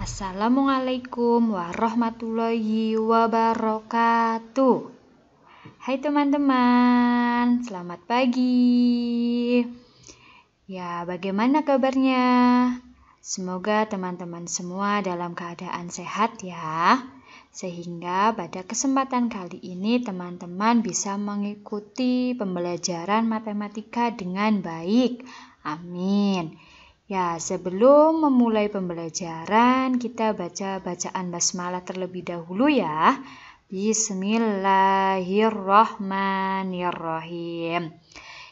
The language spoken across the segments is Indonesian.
Assalamualaikum warahmatullahi wabarakatuh. Hai teman-teman, selamat pagi. Ya, bagaimana kabarnya? Semoga teman-teman semua dalam keadaan sehat ya. Sehingga pada kesempatan kali ini teman-teman bisa mengikuti pembelajaran matematika dengan baik. Amin. Ya, sebelum memulai pembelajaran, kita baca bacaan basmalah terlebih dahulu ya. Bismillahirrahmanirrahim.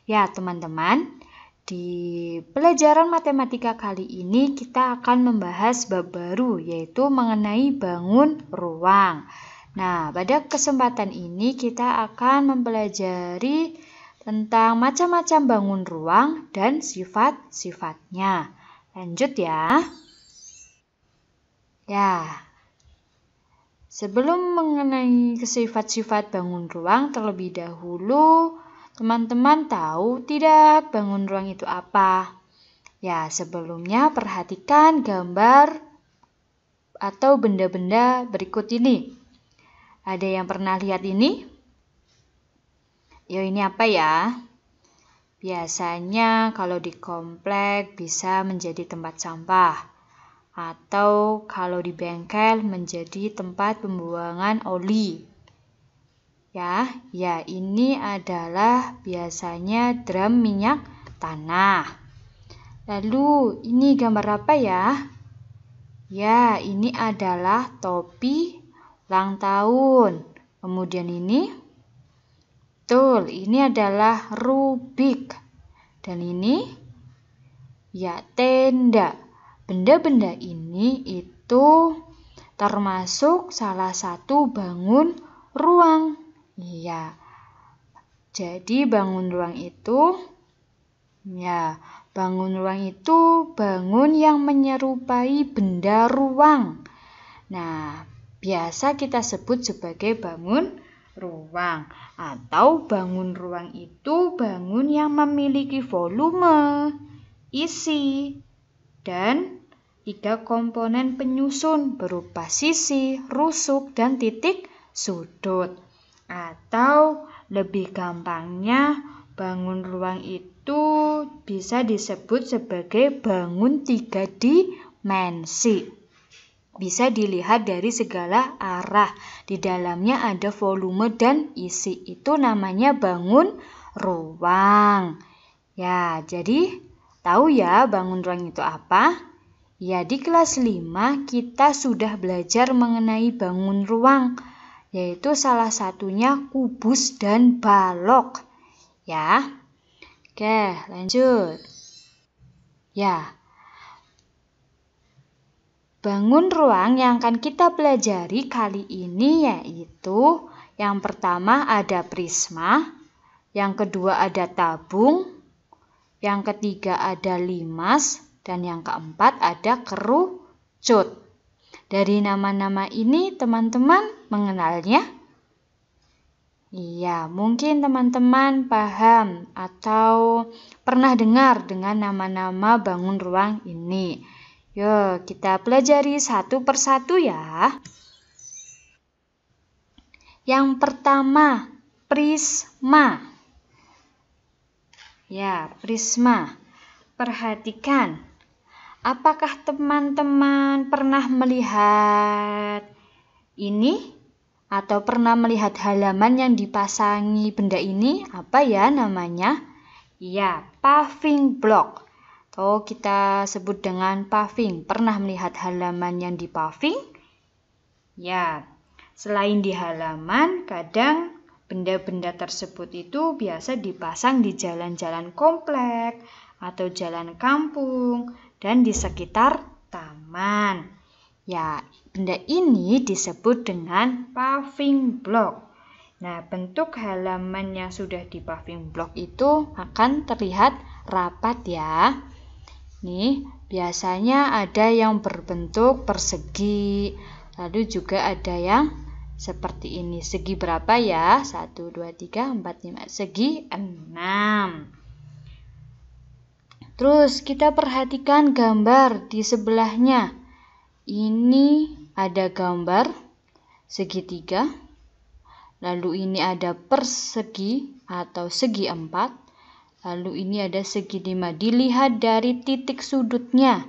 Ya, teman-teman, di pelajaran matematika kali ini kita akan membahas bab baru, yaitu mengenai bangun ruang. Nah, pada kesempatan ini kita akan mempelajari tentang macam-macam bangun ruang dan sifat-sifatnya. Lanjut ya. Ya. Sebelum mengenai sifat-sifat bangun ruang terlebih dahulu, teman-teman tahu tidak bangun ruang itu apa? Ya, sebelumnya perhatikan gambar atau benda-benda berikut ini. Ada yang pernah lihat ini? Ini apa ya? Biasanya kalau di komplek bisa menjadi tempat sampah. Atau kalau di bengkel menjadi tempat pembuangan oli. Ya, ini adalah biasanya drum minyak tanah. Lalu ini gambar apa ya? Ya, ini adalah topi ulang tahun. Kemudian ini betul, ini adalah Rubik. Dan ini ya tenda. Benda-benda ini itu termasuk salah satu bangun ruang. Iya. Jadi bangun ruang itu bangun yang menyerupai benda ruang. Nah, biasa kita sebut sebagai bangun ruang. Atau bangun ruang itu bangun yang memiliki volume, isi, dan 3 komponen penyusun berupa sisi, rusuk, dan titik sudut. Atau lebih gampangnya, bangun ruang itu bisa disebut sebagai bangun 3 dimensi. Bisa dilihat dari segala arah. Di dalamnya ada volume dan isi. Itu namanya bangun ruang. Ya, jadi tahu ya bangun ruang itu apa? Ya, di kelas 5 kita sudah belajar mengenai bangun ruang, yaitu salah satunya kubus dan balok. Ya. Oke, lanjut. Ya. Bangun ruang yang akan kita pelajari kali ini yaitu yang pertama ada prisma, yang kedua ada tabung, yang ketiga ada limas, dan yang keempat ada kerucut. Dari nama-nama ini teman-teman mengenalnya? Iya, mungkin teman-teman paham atau pernah dengar dengan nama-nama bangun ruang ini. Yuk, kita pelajari satu persatu ya. Yang pertama, prisma. Ya, prisma. Perhatikan, apakah teman-teman pernah melihat ini? Atau pernah melihat halaman yang dipasangi benda ini? Apa ya namanya? Ya, paving block. Atau kita sebut dengan paving. Pernah melihat halaman yang dipaving? Ya, selain di halaman, kadang benda-benda tersebut itu biasa dipasang di jalan-jalan komplek atau jalan kampung dan di sekitar taman. Ya, benda ini disebut dengan paving block. Nah, bentuk halaman yang sudah di paving block itu akan terlihat rapat ya. Nih, biasanya ada yang berbentuk persegi, lalu juga ada yang seperti ini. Segi berapa ya? 1, 2, 3, 4, 5. Segi 6. Terus kita perhatikan gambar di sebelahnya. ini ada gambar segitiga, lalu ini ada persegi atau segi 4, lalu ini ada segi 5. Dilihat dari titik sudutnya,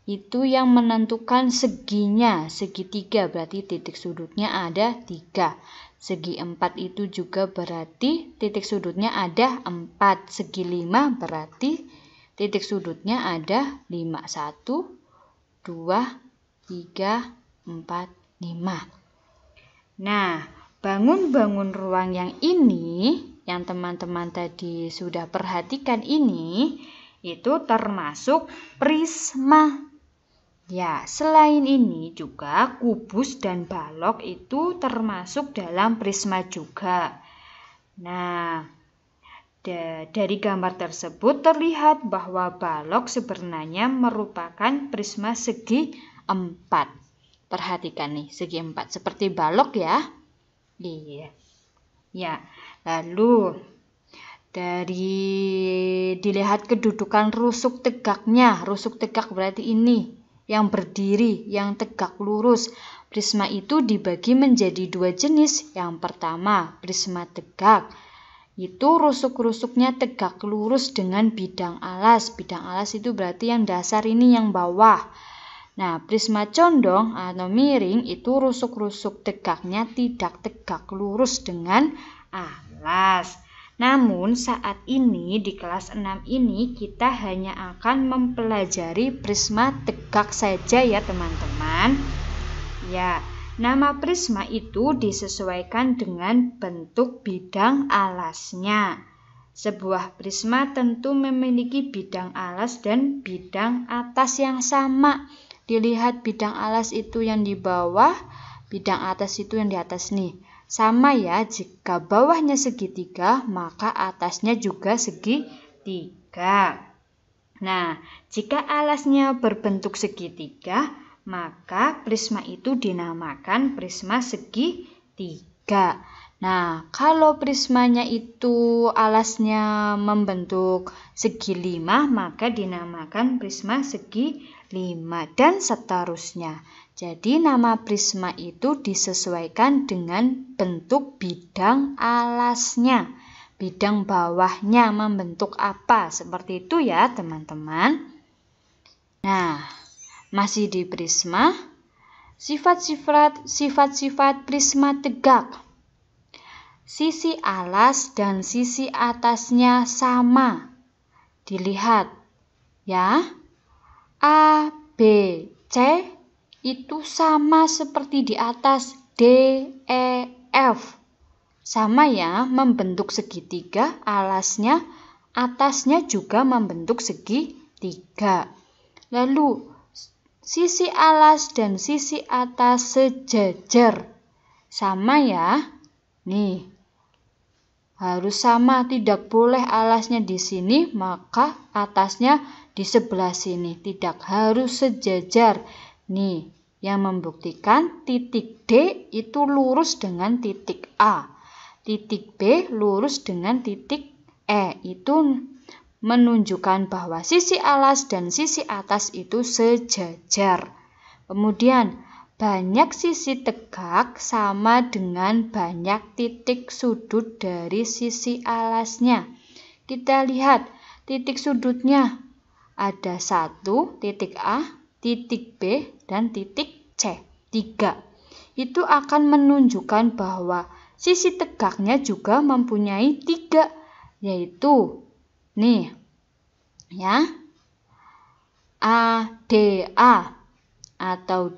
itu yang menentukan seginya. Segitiga berarti titik sudutnya ada 3. Segi 4 itu juga berarti titik sudutnya ada 4. Segi 5 berarti titik sudutnya ada 5. 1, 2, 3, 4, 5. Nah, bangun-bangun ruang yang ini, yang teman-teman tadi sudah perhatikan ini, itu termasuk prisma. Ya, selain ini juga kubus dan balok itu termasuk dalam prisma juga. Nah, dari gambar tersebut terlihat bahwa balok sebenarnya merupakan prisma segi 4. Perhatikan nih, segi 4 seperti balok ya. Iya. Ya, lalu dilihat kedudukan rusuk tegaknya. Rusuk tegak berarti ini yang berdiri, yang tegak lurus. Prisma itu dibagi menjadi 2 jenis. Yang pertama, prisma tegak. Itu rusuk-rusuknya tegak lurus dengan bidang alas. Bidang alas itu berarti yang dasar ini yang bawah. Nah, prisma condong atau miring itu rusuk-rusuk tegaknya tidak tegak lurus dengan alas. Namun saat ini di kelas 6 ini kita hanya akan mempelajari prisma tegak saja ya teman-teman. Ya, nama prisma itu disesuaikan dengan bentuk bidang alasnya. Sebuah prisma tentu memiliki bidang alas dan bidang atas yang sama. Dilihat bidang alas itu yang di bawah, bidang atas itu yang di atas nih. Sama ya, jika bawahnya segitiga, maka atasnya juga segitiga. Nah, jika alasnya berbentuk segitiga, maka prisma itu dinamakan prisma segitiga. Nah, kalau prismanya itu alasnya membentuk segi 5, maka dinamakan prisma segi 5 dan seterusnya. Jadi nama prisma itu disesuaikan dengan bentuk bidang alasnya. Bidang bawahnya membentuk apa? Seperti itu ya teman-teman. Nah, masih di prisma, sifat-sifat prisma tegak. Sisi alas dan sisi atasnya sama. Dilihat ya. A, B, C itu sama seperti di atas D, E, F. Sama ya, membentuk segitiga, alasnya, atasnya juga membentuk segitiga. Lalu, sisi alas dan sisi atas sejajar. Sama ya. Nih, harus sama, tidak boleh alasnya di sini, maka atasnya di sebelah sini. Tidak harus sejajar. Nih, yang membuktikan titik D itu lurus dengan titik A. Titik B lurus dengan titik E. Itu menunjukkan bahwa sisi alas dan sisi atas itu sejajar. Kemudian, banyak sisi tegak sama dengan banyak titik sudut dari sisi alasnya. Kita lihat titik sudutnya ada 1, titik A, titik B, dan titik C. 3. Itu akan menunjukkan bahwa sisi tegaknya juga mempunyai 3, yaitu nih ya, ADA atau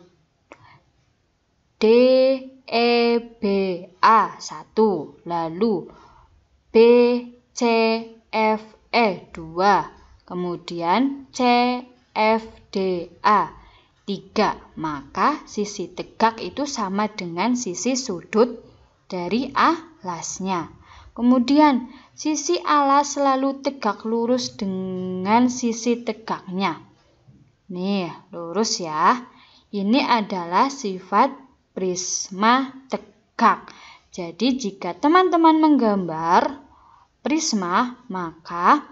DEBA 1, lalu BCFE 2, kemudian CFDA 3. Maka sisi tegak itu sama dengan sisi sudut dari alasnya. Kemudian sisi alas selalu tegak lurus dengan sisi tegaknya. Nih, lurus ya. Ini adalah sifat prisma tegak. Jadi jika teman-teman menggambar prisma, maka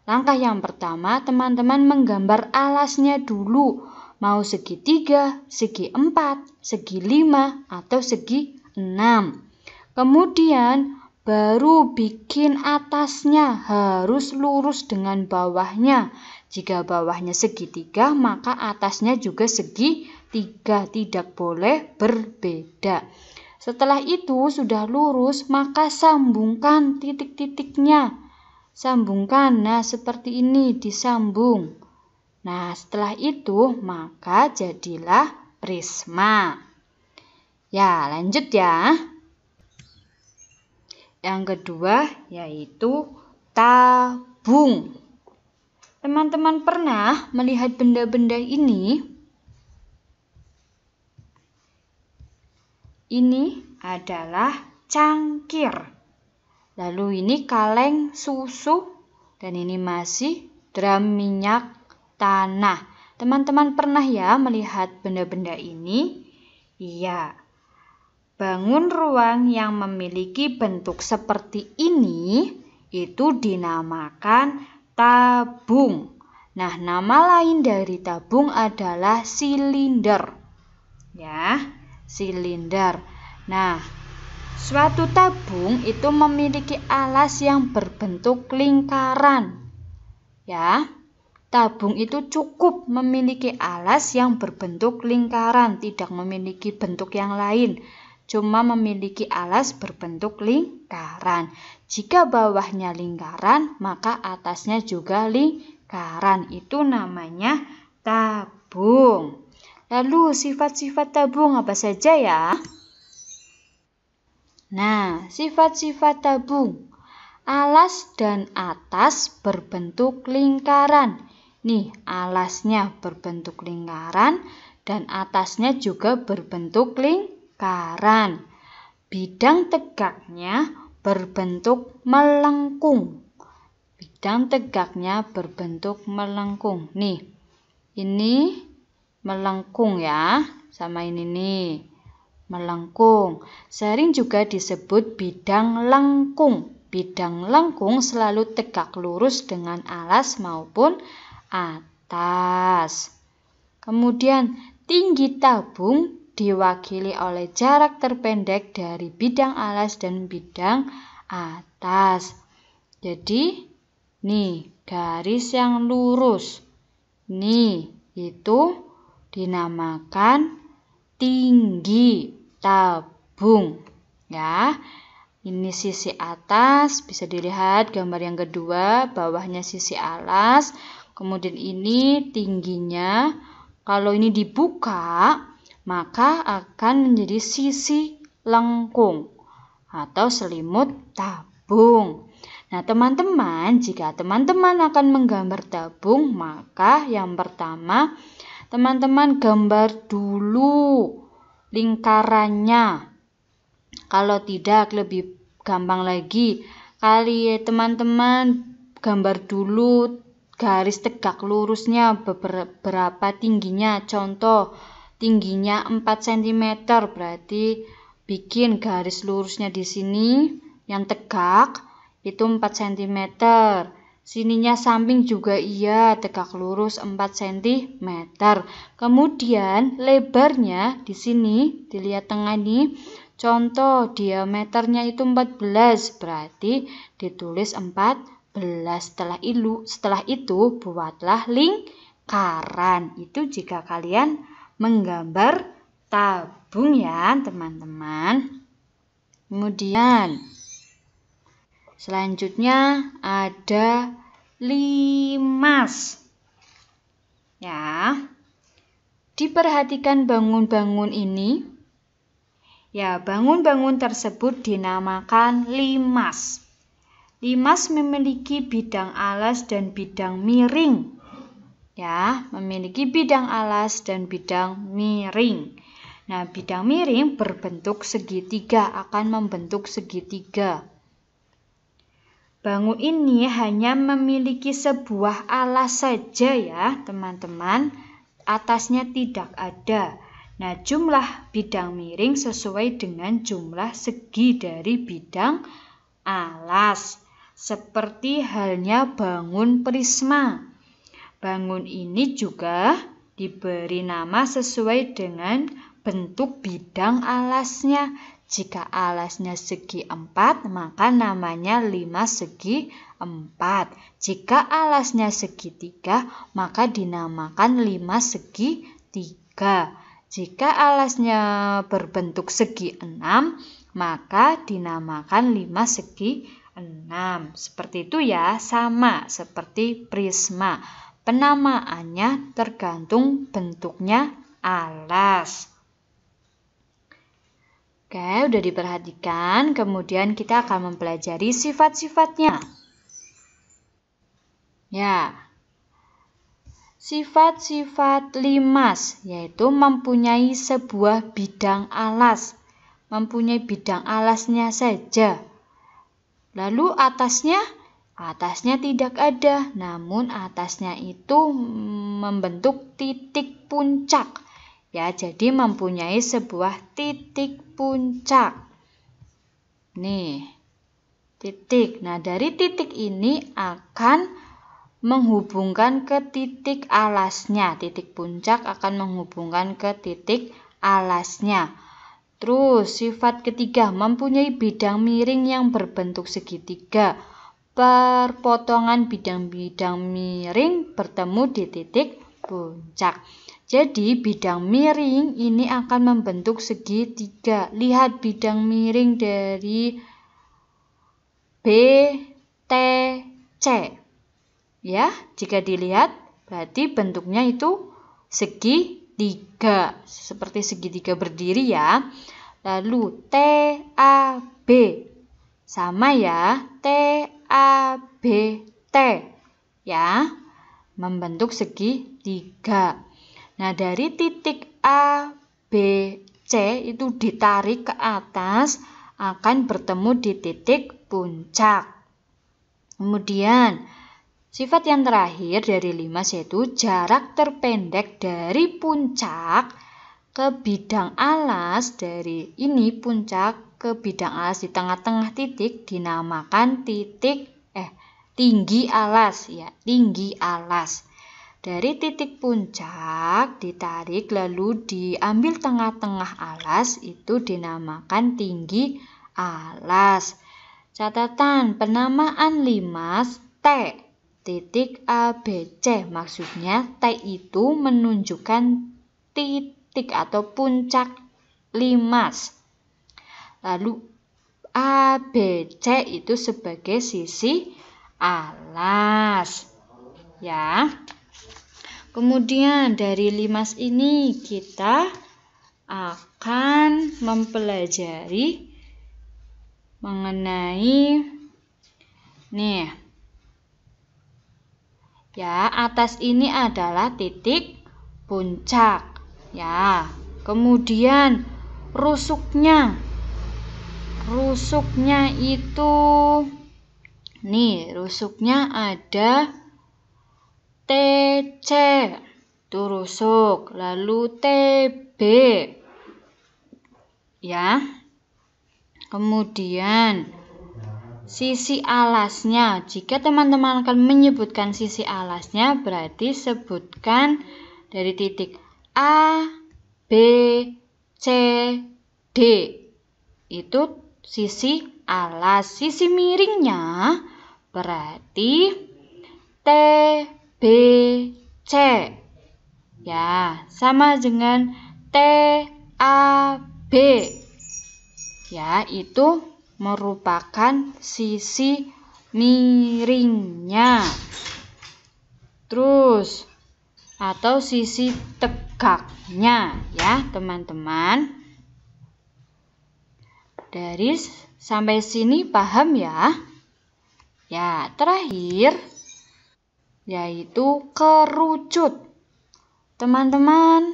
langkah yang pertama teman-teman menggambar alasnya dulu. Mau segi 3, segi 4, segi 5, atau segi 6. Kemudian baru bikin atasnya harus lurus dengan bawahnya. Jika bawahnya segitiga, maka atasnya juga segitiga, tidak boleh berbeda. Setelah itu sudah lurus, maka sambungkan titik-titiknya. Sambungkan, nah seperti ini disambung. Nah setelah itu maka jadilah prisma. Ya lanjut ya. Yang kedua yaitu tabung. Teman-teman pernah melihat benda-benda ini? Ini adalah cangkir. Lalu ini kaleng susu dan ini masih drum minyak tanah. Teman-teman pernah ya melihat benda-benda ini? Iya. Bangun ruang yang memiliki bentuk seperti ini itu dinamakan tabung. Nah, nama lain dari tabung adalah silinder. Ya, silinder. Nah, suatu tabung itu memiliki alas yang berbentuk lingkaran. Ya, tabung itu cukup memiliki alas yang berbentuk lingkaran, tidak memiliki bentuk yang lain. Cuma memiliki alas berbentuk lingkaran. Jika bawahnya lingkaran, maka atasnya juga lingkaran. Itu namanya tabung. Lalu sifat-sifat tabung apa saja ya? Nah, sifat-sifat tabung. Alas dan atas berbentuk lingkaran. Nih, alasnya berbentuk lingkaran dan atasnya juga berbentuk lingkaran. Bidang tegaknya berbentuk melengkung. Bidang tegaknya berbentuk melengkung. Nih, ini melengkung ya, sama ini nih, melengkung. Sering juga disebut bidang lengkung. Bidang lengkung selalu tegak lurus dengan alas maupun atas. Kemudian tinggi tabung diwakili oleh jarak terpendek dari bidang alas dan bidang atas. Jadi, nih garis yang lurus. Nih, itu dinamakan tinggi tabung. Ya, ini sisi atas, bisa dilihat gambar yang kedua, bawahnya sisi alas. Kemudian ini tingginya. Kalau ini dibuka, maka akan menjadi sisi lengkung atau selimut tabung. Nah, teman-teman, jika teman-teman akan menggambar tabung, maka yang pertama, teman-teman gambar dulu lingkarannya. Kalau tidak, lebih gampang lagi. Teman-teman gambar dulu garis tegak lurusnya berapa tingginya. Contoh, tingginya 4 cm, berarti bikin garis lurusnya di sini yang tegak itu 4 cm. Sininya samping juga iya, tegak lurus 4 cm. Kemudian lebarnya di sini, dilihat tengah ini, contoh diameternya itu 14, berarti ditulis 14. Setelah itu buatlah lingkaran. Itu jika kalian menggambar tabung ya teman-teman. Kemudian selanjutnya ada limas. Ya, diperhatikan bangun-bangun ini. Ya, bangun-bangun tersebut dinamakan limas. Limas memiliki bidang alas dan bidang miring. Ya, memiliki bidang alas dan bidang miring. Nah, bidang miring berbentuk segitiga, akan membentuk segitiga. Bangun ini hanya memiliki sebuah alas saja ya, teman-teman. Atasnya tidak ada. Nah, jumlah bidang miring sesuai dengan jumlah segi dari bidang alas. Seperti halnya bangun prisma. Bangun ini juga diberi nama sesuai dengan bentuk bidang alasnya. Jika alasnya segi 4, maka namanya 5 segi 4. Jika alasnya segi 3, maka dinamakan 5 segi 3. Jika alasnya berbentuk segi 6, maka dinamakan 5 segi 6. Seperti itu ya, sama seperti prisma. Penamaannya tergantung bentuknya alas. Oke, udah diperhatikan. Kemudian kita akan mempelajari sifat-sifatnya. Ya, sifat-sifat limas yaitu mempunyai sebuah bidang alas. Mempunyai bidang alasnya saja. Lalu atasnya tidak ada, namun atasnya itu membentuk titik puncak. Ya, jadi mempunyai sebuah titik puncak. Nih, titik. Nah, dari titik ini akan menghubungkan ke titik alasnya. Titik puncak akan menghubungkan ke titik alasnya. Terus, sifat ketiga, mempunyai bidang miring yang berbentuk segitiga. Perpotongan bidang-bidang miring bertemu di titik puncak. Jadi, bidang miring ini akan membentuk segitiga. Lihat bidang miring dari B, T, C. Ya, jika dilihat, berarti bentuknya itu segitiga. Seperti segitiga berdiri ya. Lalu, T, A, B. Sama ya, T, A, B, T. Ya, membentuk segitiga. Nah, dari titik A, B, C itu ditarik ke atas akan bertemu di titik puncak. Kemudian, sifat yang terakhir dari limas yaitu jarak terpendek dari puncak ke bidang alas. Dari ini puncak ke bidang alas di tengah-tengah titik dinamakan tinggi alas ya, tinggi alas. Dari titik puncak ditarik lalu diambil tengah-tengah alas itu dinamakan tinggi alas. Catatan penamaan limas T titik A, B, C. Maksudnya T itu menunjukkan titik atau puncak limas. Lalu A, B, C itu sebagai sisi alas. Ya. Kemudian dari limas ini kita akan mempelajari mengenai ya, atas ini adalah titik puncak. Ya. Kemudian rusuknya itu rusuknya ada TC itu rusuk, lalu TB ya. Kemudian sisi alasnya, jika teman-teman akan menyebutkan sisi alasnya berarti sebutkan dari titik A, B, C, D. Itu sisi alas. Sisi miringnya berarti T, B, C. Ya, sama dengan T, A, B. Ya, itu merupakan sisi miringnya. Terus, atau sisi tegaknya ya, teman-teman. Dari sampai sini paham ya? Ya, terakhir yaitu kerucut. Teman-teman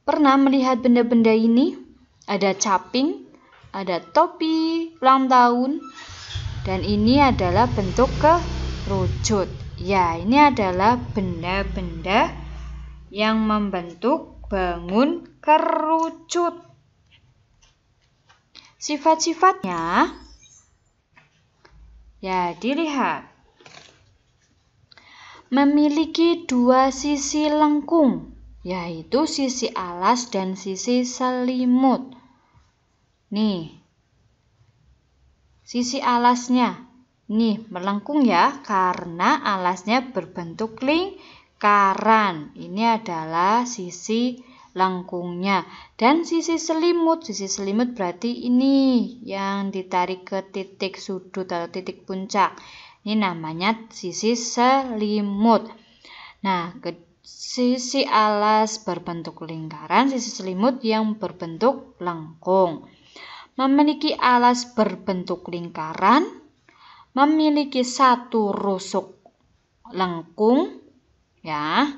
pernah melihat benda-benda ini? Ada caping, ada topi ulang tahun, dan ini adalah bentuk kerucut. Ya, ini adalah benda-benda yang membentuk bangun kerucut. Sifat-sifatnya ya dilihat. memiliki dua sisi lengkung, yaitu sisi alas dan sisi selimut. Nih, sisi alasnya. Nih, melengkung ya, karena alasnya berbentuk lingkaran. Ini adalah sisi lengkungnya. Dan sisi selimut berarti ini yang ditarik ke titik sudut atau titik puncak. Ini namanya sisi selimut. Nah, sisi alas berbentuk lingkaran, sisi selimut yang berbentuk lengkung. Memiliki alas berbentuk lingkaran, memiliki satu rusuk lengkung, ya.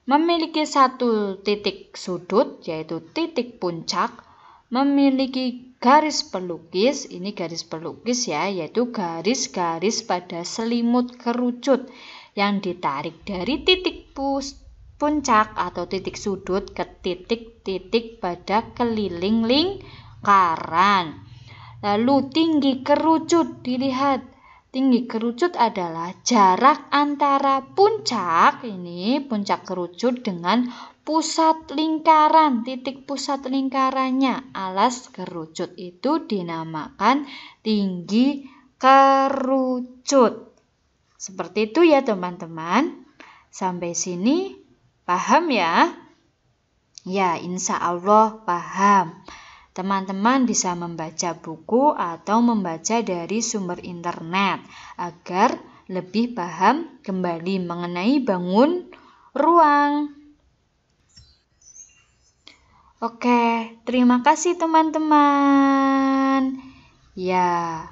Memiliki satu titik sudut, yaitu titik puncak, memiliki garis pelukis, ini garis pelukis ya, yaitu garis-garis pada selimut kerucut yang ditarik dari titik puncak atau titik sudut ke titik-titik pada keliling lingkaran. Lalu tinggi kerucut, dilihat. Tinggi kerucut adalah jarak antara puncak kerucut dengan pusat lingkaran, titik pusat lingkarannya. Alas kerucut itu dinamakan tinggi kerucut. Seperti itu ya teman-teman. Sampai sini paham ya? Ya, insya Allah paham. Teman-teman bisa membaca buku atau membaca dari sumber internet agar lebih paham kembali mengenai bangun ruang. Oke, terima kasih teman-teman. Ya,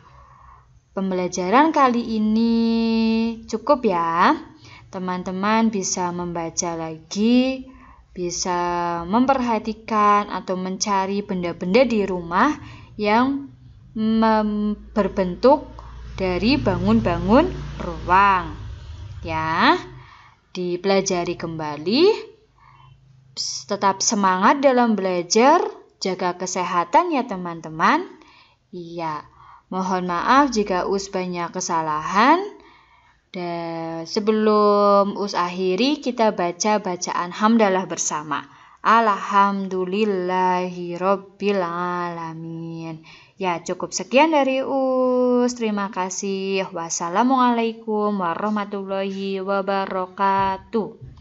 pembelajaran kali ini cukup ya. Teman-teman bisa membaca lagi, bisa memperhatikan atau mencari benda-benda di rumah yang berbentuk dari bangun-bangun ruang. Ya, dipelajari kembali. Tetap semangat dalam belajar, jaga kesehatan ya teman-teman. Iya, mohon maaf jika Us banyak kesalahan. Dan sebelum Us akhiri, kita baca bacaan hamdalah bersama. Alhamdulillahirabbil alamin. Ya, cukup sekian dari Us. Terima kasih. Wassalamualaikum warahmatullahi wabarakatuh.